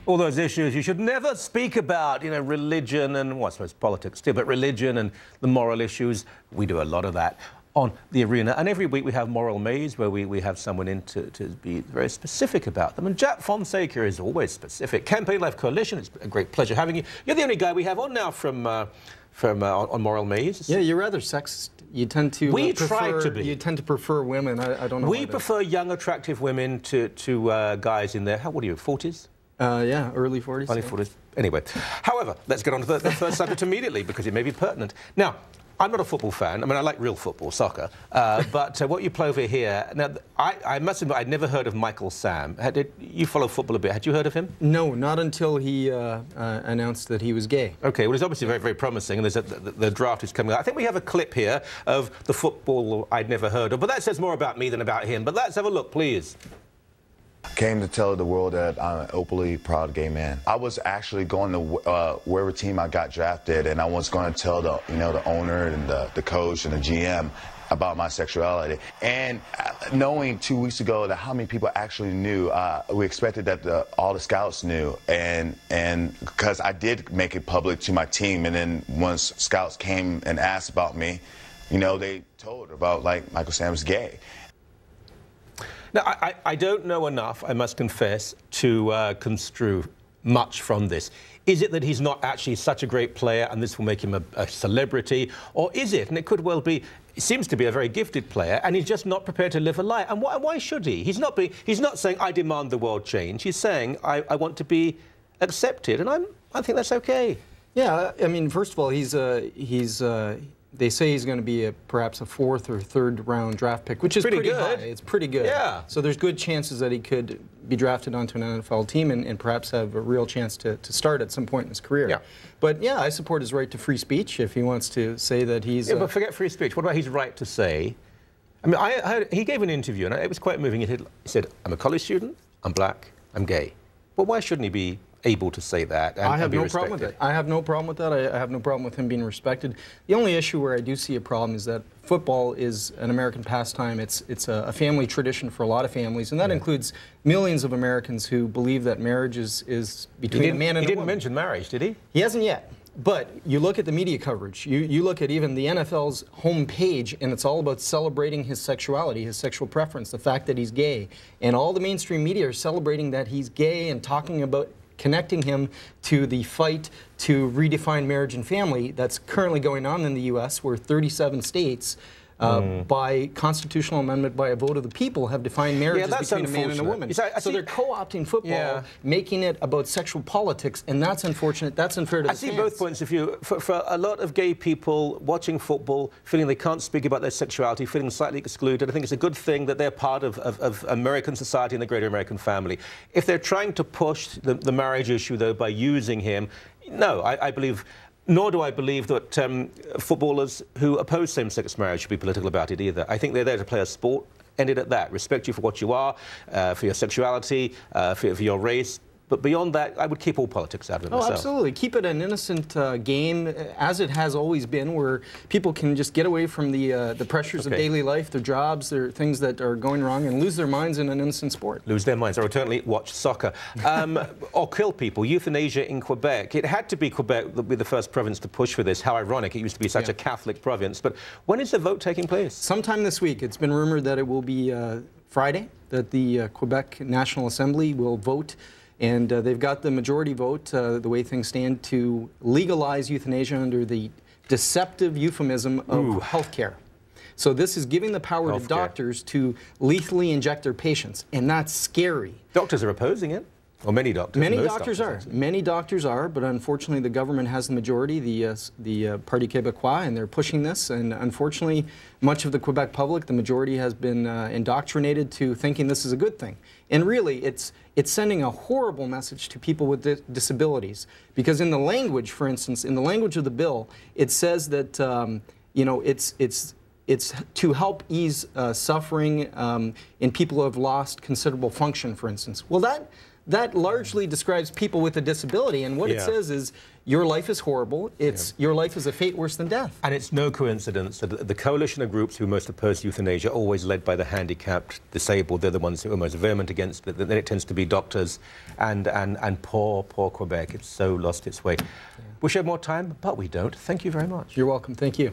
all those issues you should never speak about, you know, religion and, well, I suppose politics too, but religion and the moral issues. We do a lot of that on the arena. And every week we have Moral Maze, where we have someone in to be very specific about them. And Jack Fonseca is always specific. Campaign Life Coalition, it's a great pleasure having you. You're the only guy we have on now from on Moral Maze. Yeah, you're rather sexist. You tend to try to be. You tend to prefer women. I don't know. We prefer young, attractive women to guys in their, what are you, 40s? Yeah, early 40s. Early 40s. Anyway, however, let's get on to the first subject immediately, because it may be pertinent. Now, I'm not a football fan. I mean, I like real football, soccer. But what you play over here... Now, I must admit, I'd never heard of Michael Sam. You follow football a bit. Had you heard of him? No, not until he announced that he was gay. OK, well, it's obviously very, very promising, and the draft is coming out. I think we have a clip here of the football I'd never heard of. But that says more about me than about him. But let's have a look, please. Came to tell the world that I'm an openly proud gay man. I was actually going to wherever team I got drafted, and I was going to tell the owner and the coach and the GM about my sexuality. And knowing 2 weeks ago that how many people actually knew, we expected that all the scouts knew, and because I did make it public to my team, and then once scouts came and asked about me, you know, they told about, like, Michael Sam's gay. Now, I don't know enough, I must confess, to construe much from this. Is it that he's not actually such a great player and this will make him a celebrity? Or is it, and it could well be, he seems to be a very gifted player and he's just not prepared to live a lie? And why should he? He's not saying, I demand the world change. He's saying, I want to be accepted, and I think that's okay. Yeah, I mean, first of all, they say he's going to be perhaps a 4th or 3rd round draft pick, which is pretty high. It's pretty good. Yeah. So there's good chances that he could be drafted onto an NFL team and perhaps have a real chance to start at some point in his career. Yeah. But yeah, I support his right to free speech if he wants to say that he's... Yeah, but forget free speech. What about his right to say... I mean, he gave an interview, and it was quite moving. He said, I'm a college student, I'm black, I'm gay. Well, why shouldn't he be able to say that and I have be no respected? problem with it. I have no problem with that. I have no problem with him being respected. The only issue where I do see a problem is that football is an American pastime. It's a family tradition for a lot of families, and that includes millions of Americans who believe that marriage is between a man and a woman. He didn't mention marriage, did he? He hasn't yet. But you look at the media coverage, you look at even the NFL's homepage, and it's all about celebrating his sexuality, his sexual preference, the fact that he's gay. And all the mainstream media are celebrating that he's gay and talking about connecting him to the fight to redefine marriage and family that's currently going on in the U.S., where 37 states, by constitutional amendment, by a vote of the people, have defined marriage as between a man and a woman. So they're co-opting football, making it about sexual politics, and that's unfortunate. That's unfair to the fans. I see both points of view. For a lot of gay people watching football, feeling they can't speak about their sexuality, feeling slightly excluded, I think it's a good thing that they're part of American society and the greater American family. If they're trying to push the marriage issue, though, by using him, no, I believe... Nor do I believe that footballers who oppose same-sex marriage should be political about it either. I think they're there to play a sport. End it at that. Respect you for what you are, for your sexuality, for your race. But beyond that, I would keep all politics out of it myself. Oh, absolutely. Keep it an innocent game, as it has always been, where people can just get away from the pressures of daily life, their jobs, their things that are going wrong, and lose their minds in an innocent sport. Lose their minds, or eternally watch soccer. Or kill people. Euthanasia in Quebec. It had to be Quebec that would be the first province to push for this. How ironic. It used to be such a Catholic province. But when is the vote taking place? Sometime this week. It's been rumored that it will be Friday, that the Quebec National Assembly will vote. And they've got the majority vote, the way things stand, to legalize euthanasia under the deceptive euphemism of health care. So this is giving the power to doctors to lethally inject their patients, and that's scary. Doctors are opposing it. Well, many doctors. Many doctors are. Many doctors are, but unfortunately the government has the majority, the Parti Québécois, and they're pushing this. And unfortunately, much of the Quebec public, the majority, has been indoctrinated to thinking this is a good thing. And really, it's sending a horrible message to people with disabilities. Because in the language, for instance, in the language of the bill, it says that you know, it's to help ease suffering in people who have lost considerable function, for instance. Well, that largely describes people with a disability, and what it says is your life is horrible. It's your life is a fate worse than death. And it's no coincidence that the coalition of groups who most oppose euthanasia, always led by the handicapped, disabled, they're the ones who are most vehement against it. Then it tends to be doctors and poor Quebec. It's so lost its way. Wish we had more time, but we don't. Thank you very much. You're welcome. Thank you.